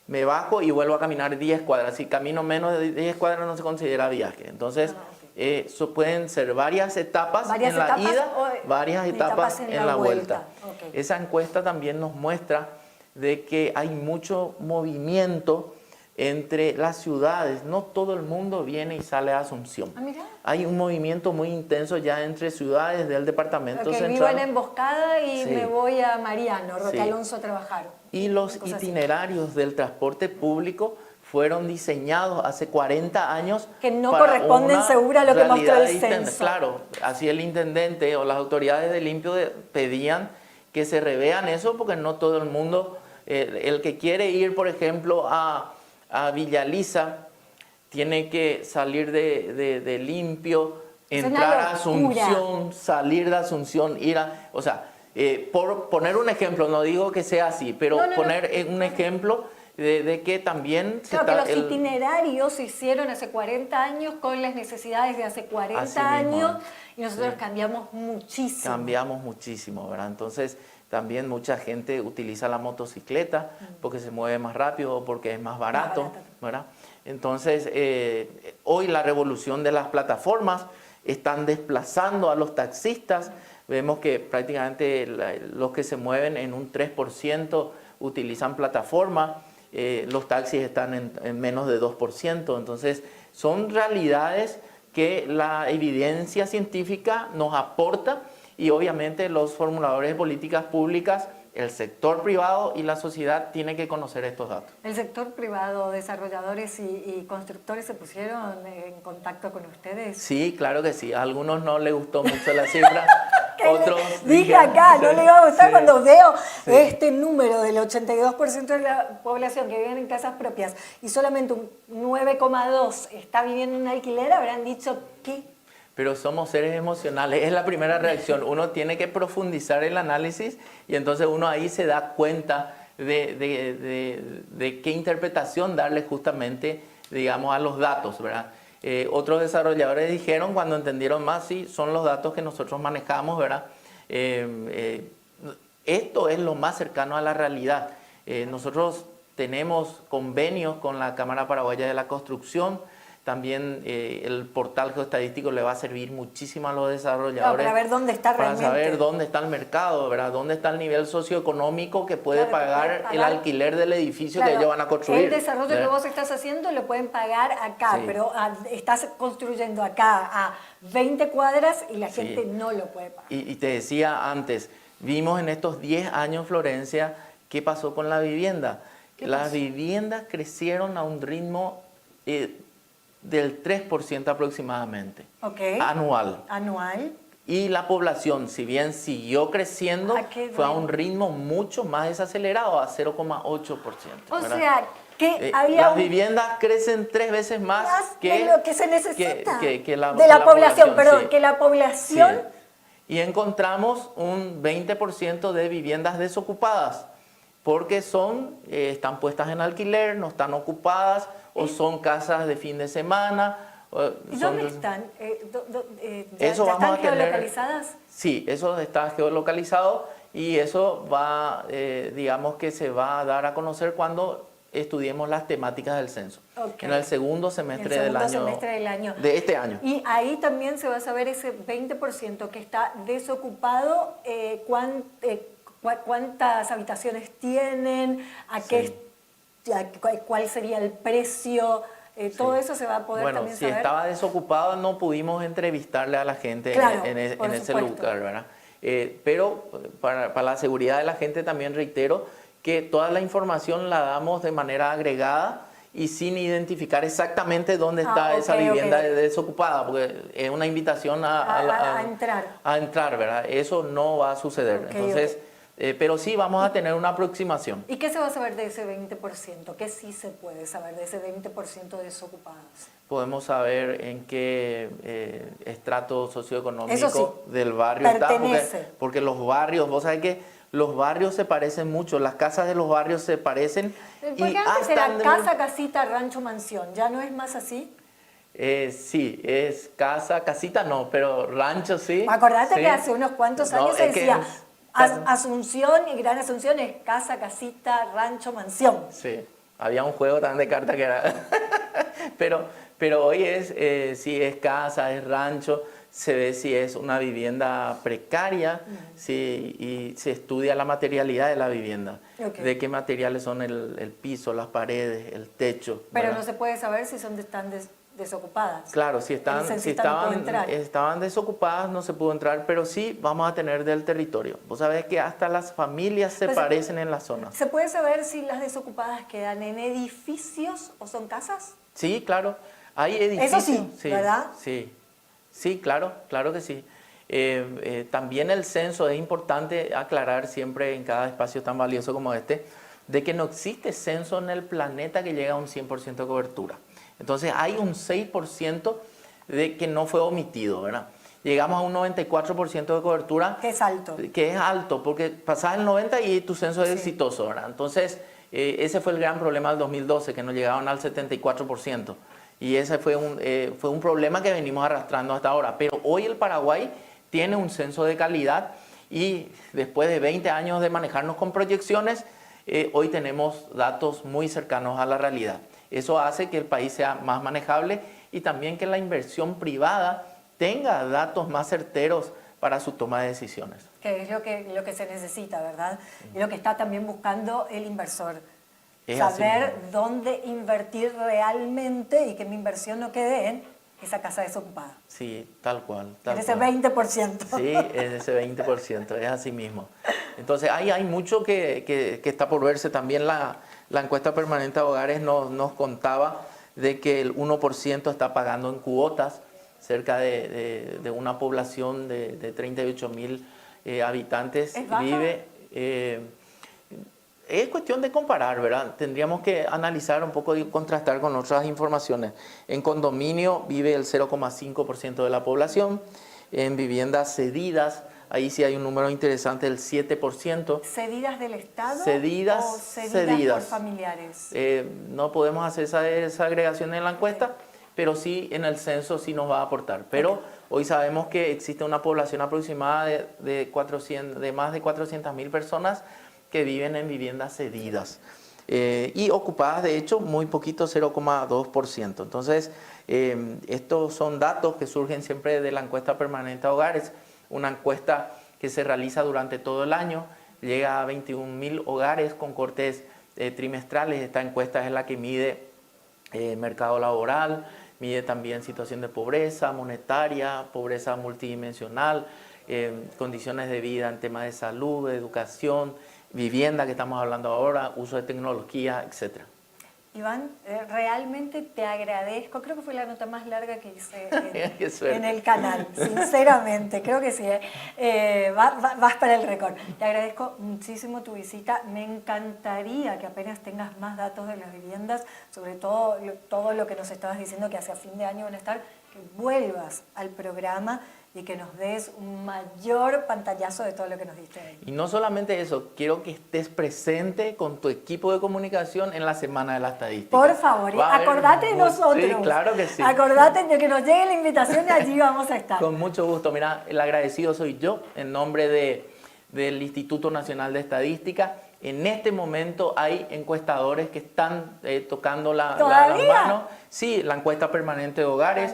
Speaker 2: me bajo y vuelvo a caminar 10 cuadras. Si camino menos de 10 cuadras no se considera viaje. Entonces, eso pueden ser varias etapas
Speaker 1: ¿Varias
Speaker 2: en la
Speaker 1: etapas
Speaker 2: ida,
Speaker 1: o
Speaker 2: varias etapas en la vuelta.
Speaker 1: Ok.
Speaker 2: Esa encuesta también nos muestra de que hay mucho movimiento entre las ciudades. No todo el mundo viene y sale a Asunción.
Speaker 1: Ah, mira.
Speaker 2: Hay un movimiento muy intenso ya entre ciudades del departamento
Speaker 1: Ok, vivo
Speaker 2: central.
Speaker 1: en Emboscada y
Speaker 2: Sí.
Speaker 1: me voy a Mariano, Roque
Speaker 2: Sí.
Speaker 1: Alonso a trabajar.
Speaker 2: Y los
Speaker 1: Cosas así.
Speaker 2: itinerarios del transporte público fueron diseñados hace 40 años.
Speaker 1: Que no
Speaker 2: para
Speaker 1: corresponden
Speaker 2: una
Speaker 1: seguro a lo que mostró
Speaker 2: realidad
Speaker 1: el
Speaker 2: distinta.
Speaker 1: censo.
Speaker 2: Claro, así el intendente o las autoridades de limpio pedían que se revean eso porque no todo el mundo, el que quiere ir, por ejemplo, a Villa tiene que salir de limpio,
Speaker 1: Es una
Speaker 2: entrar a
Speaker 1: locura.
Speaker 2: Asunción, salir de Asunción, ir a... O sea, por poner un ejemplo, no digo que sea así, pero
Speaker 1: No, no,
Speaker 2: poner un ejemplo de que también se
Speaker 1: Claro,
Speaker 2: está...
Speaker 1: que los itinerarios se hicieron hace 40 años con las necesidades de hace 40
Speaker 2: Así mismo,
Speaker 1: años y nosotros
Speaker 2: sí.
Speaker 1: cambiamos muchísimo.
Speaker 2: Cambiamos muchísimo, ¿verdad? Entonces, también mucha gente utiliza la motocicleta porque se mueve más rápido o porque es más barato, ¿verdad? Entonces, hoy la revolución de las plataformas están desplazando a los taxistas. Vemos que prácticamente los que se mueven en un 3% utilizan plataforma. Los taxis están en menos de 2%. Entonces, son realidades que la evidencia científica nos aporta y obviamente los formuladores de políticas públicas, el sector privado y la sociedad tienen que conocer estos datos.
Speaker 1: ¿El sector privado, desarrolladores y constructores se pusieron en contacto con ustedes?
Speaker 2: Sí, claro que sí. A algunos no les gustó mucho la cifra, otros...
Speaker 1: Dije acá, no le iba a gustar
Speaker 2: sí,
Speaker 1: cuando veo
Speaker 2: sí.
Speaker 1: este número del 82% de la población que vive en casas propias y solamente un 9,2 está viviendo en un alquiler, habrán dicho, ¿qué?
Speaker 2: Pero somos seres emocionales, es la primera reacción. Uno tiene que profundizar el análisis y entonces uno ahí se da cuenta de qué interpretación darle justamente, digamos, a los datos, ¿verdad? Otros desarrolladores dijeron cuando entendieron más, sí, son los datos que nosotros manejamos, ¿verdad? Esto es lo más cercano a la realidad. Nosotros tenemos convenios con la Cámara Paraguaya de la Construcción. También el portal geoestadístico le va a servir muchísimo a los desarrolladores.
Speaker 1: Para ver dónde está realmente.
Speaker 2: Para saber dónde está el mercado, ¿verdad? Dónde está el nivel socioeconómico que puede pagar el alquiler del edificio que ellos van a construir.
Speaker 1: El desarrollo que vos estás haciendo lo pueden pagar acá,
Speaker 2: Sí.
Speaker 1: pero estás construyendo acá a 20 cuadras y la gente
Speaker 2: Sí.
Speaker 1: no lo puede pagar.
Speaker 2: Y te decía antes, vimos en estos 10 años en Florencia qué pasó con la vivienda. Las viviendas crecieron a un ritmo del 3% aproximadamente, anual.
Speaker 1: Anual.
Speaker 2: Y la población, si bien siguió creciendo, fue a un ritmo mucho más desacelerado, a 0,8%.
Speaker 1: O
Speaker 2: ¿verdad?
Speaker 1: sea, que había
Speaker 2: las viviendas crecen 3 veces más que
Speaker 1: de lo que se necesita.
Speaker 2: que la,
Speaker 1: de la población, perdón,
Speaker 2: sí.
Speaker 1: que la población...
Speaker 2: Sí. Y encontramos un 20% de viviendas desocupadas, porque están puestas en alquiler, no están ocupadas, o son casas de fin de semana.
Speaker 1: ¿Y dónde están? ¿Ya
Speaker 2: Eso vamos
Speaker 1: están
Speaker 2: a tener,
Speaker 1: geolocalizadas?
Speaker 2: Sí, eso está geolocalizado y eso va, digamos que se va a dar a conocer cuando estudiemos las temáticas del censo. En el segundo semestre, del año. De este año.
Speaker 1: Y ahí también se va a saber ese 20% que está desocupado, cuántas habitaciones tienen, cuál sería el precio, todo eso se va a poder también saber.
Speaker 2: Si estaba desocupado no pudimos entrevistarle a la gente en ese lugar, ¿verdad? Pero para la seguridad de la gente también reitero que toda la información la damos de manera agregada y sin identificar exactamente dónde está esa vivienda desocupada, porque es una invitación a entrar. A entrar, ¿verdad? Eso no va a suceder. Entonces, Pero sí vamos a tener una aproximación.
Speaker 1: ¿Y qué se va a saber de ese 20%? ¿Qué sí se puede saber de ese 20% desocupados?
Speaker 2: Podemos saber en qué estrato socioeconómico
Speaker 1: Eso sí,
Speaker 2: del barrio
Speaker 1: pertenece.
Speaker 2: está, porque los barrios, vos sabés que los barrios se parecen mucho, las casas de los barrios se parecen.
Speaker 1: Porque antes era casa, casita, rancho, mansión, ¿ya no es más así?
Speaker 2: Sí, es casa, casita no, pero rancho sí.
Speaker 1: Acordate
Speaker 2: sí.
Speaker 1: que hace unos cuantos años se decía Asunción y Gran Asunción es casa, casita, rancho, mansión.
Speaker 2: Sí, había un juego también de cartas que era... pero hoy si es casa, es rancho, se ve si es una vivienda precaria, y se estudia la materialidad de la vivienda.
Speaker 1: Okay.
Speaker 2: De qué materiales son el piso, las paredes, el techo.
Speaker 1: Pero
Speaker 2: ¿verdad?
Speaker 1: no se puede saber si están desocupadas.
Speaker 2: Estaban desocupadas no se pudo entrar, pero sí vamos a tener del territorio. Vos sabés que hasta las familias se parecen en la zona.
Speaker 1: ¿Se puede saber si las desocupadas quedan en edificios o son casas?
Speaker 2: Sí, claro. Hay edificios.
Speaker 1: Eso sí, ¿verdad?
Speaker 2: Sí, claro que sí. También el censo, es importante aclarar siempre en cada espacio tan valioso como este, de que no existe censo en el planeta que llegue a un 100% de cobertura. Entonces hay un 6% de que no fue omitido, ¿verdad? Llegamos a un 94% de cobertura.
Speaker 1: Que es alto.
Speaker 2: Que es alto, porque pasás el 90% y tu censo es exitoso, ¿verdad? Entonces, ese fue el gran problema del 2012, que no llegaban al 74%. Y ese fue un problema que venimos arrastrando hasta ahora. Pero hoy el Paraguay tiene un censo de calidad y después de 20 años de manejarnos con proyecciones, hoy tenemos datos muy cercanos a la realidad. Eso hace que el país sea más manejable y también que la inversión privada tenga datos más certeros para su toma de decisiones.
Speaker 1: Que es lo que se necesita, ¿verdad? Y lo que está también buscando el inversor. Saber dónde invertir realmente y que mi inversión no quede en esa casa desocupada.
Speaker 2: Sí, tal cual.
Speaker 1: En ese 20%.
Speaker 2: Sí, en ese 20%, es así mismo. Entonces hay mucho que está por verse. También la encuesta permanente de hogares nos contaba de que el 1% está pagando en cuotas, cerca de una población de 38.000 habitantes.
Speaker 1: ¿Es baja?
Speaker 2: Vive... es cuestión de comparar, ¿verdad? Tendríamos que analizar un poco y contrastar con otras informaciones. En condominio vive el 0,5% de la población. En viviendas cedidas, ahí sí hay un número interesante, el 7%.
Speaker 1: ¿Cedidas del Estado
Speaker 2: Cedidas,
Speaker 1: o cedidas por familiares?
Speaker 2: No podemos hacer esa agregación en la encuesta, pero sí en el censo sí nos va a aportar. Pero hoy sabemos que existe una población aproximada de más de 400.000 personas que viven en viviendas cedidas y ocupadas, de hecho, muy poquito, 0,2%. Entonces, estos son datos que surgen siempre de la encuesta permanente a hogares, una encuesta que se realiza durante todo el año, llega a 21.000 hogares con cortes trimestrales. Esta encuesta es la que mide mercado laboral, mide también situación de pobreza monetaria, pobreza multidimensional, condiciones de vida en temas de salud, de educación, vivienda que estamos hablando ahora, uso de tecnología, etc.
Speaker 1: Iván, realmente te agradezco, creo que fue la nota más larga que hice en el canal, sinceramente, creo que sí, vas para el récord. Te agradezco muchísimo tu visita, me encantaría que apenas tengas más datos de las viviendas, sobre todo lo que nos estabas diciendo que hacia fin de año van a estar, que vuelvas al programa y que nos des un mayor pantallazo de todo lo que nos diste ahí.
Speaker 2: Y no solamente eso, quiero que estés presente con tu equipo de comunicación en la Semana de la Estadística.
Speaker 1: Por favor, acordate de nosotros.
Speaker 2: Sí, claro que sí.
Speaker 1: Acordate de que nos llegue la invitación y allí vamos a estar.
Speaker 2: Con mucho gusto. Mira, el agradecido soy yo, en nombre del Instituto Nacional de Estadística. En este momento hay encuestadores que están tocando las manos. Sí, la encuesta permanente de hogares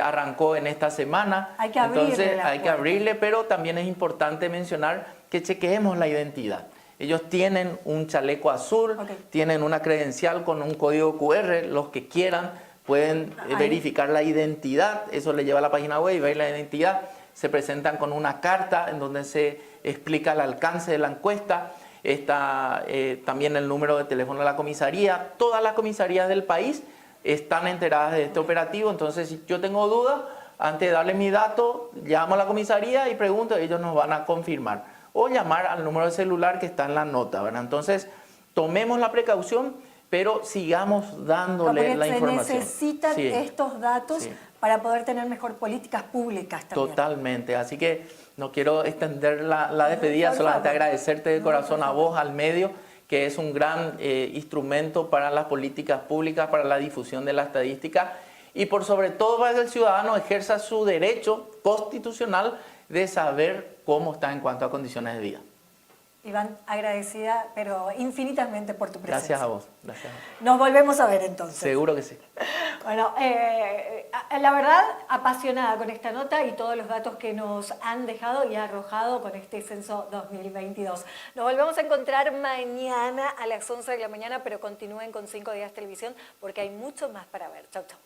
Speaker 2: arrancó en esta semana.
Speaker 1: Hay que abrirle.
Speaker 2: Entonces hay que abrirle, pero también es importante mencionar que chequeemos la identidad. Ellos tienen un chaleco azul, tienen una credencial con un código QR. Los que quieran pueden verificar la identidad. Eso le lleva a la página web y ver la identidad. Se presentan con una carta en donde se explica el alcance de la encuesta. Está también el número de teléfono de la comisaría. Todas las comisarías del país están enteradas de este operativo. Entonces, si yo tengo dudas, antes de darle mi dato, llamo a la comisaría y pregunto, ellos nos van a confirmar. o llamar al número de celular que está en la nota, ¿verdad? Entonces, tomemos la precaución, pero sigamos dándole la información.
Speaker 1: Se necesitan estos datos para poder tener mejor políticas públicas también.
Speaker 2: Totalmente, así que no quiero extender la despedida, solamente agradecerte de corazón a vos, al medio, que es un gran instrumento para las políticas públicas, para la difusión de la estadística y por sobre todo para que el ciudadano ejerza su derecho constitucional de saber cómo está en cuanto a condiciones de vida.
Speaker 1: Iván, agradecida, pero infinitamente por tu presencia.
Speaker 2: Gracias a vos. Gracias.
Speaker 1: Nos volvemos a ver entonces.
Speaker 2: Seguro que sí.
Speaker 1: Bueno, la verdad, apasionada con esta nota y todos los datos que nos han dejado y arrojado con este censo 2022. Nos volvemos a encontrar mañana a las 11 de la mañana, pero continúen con 5 Días Televisión porque hay mucho más para ver. Chau, chau.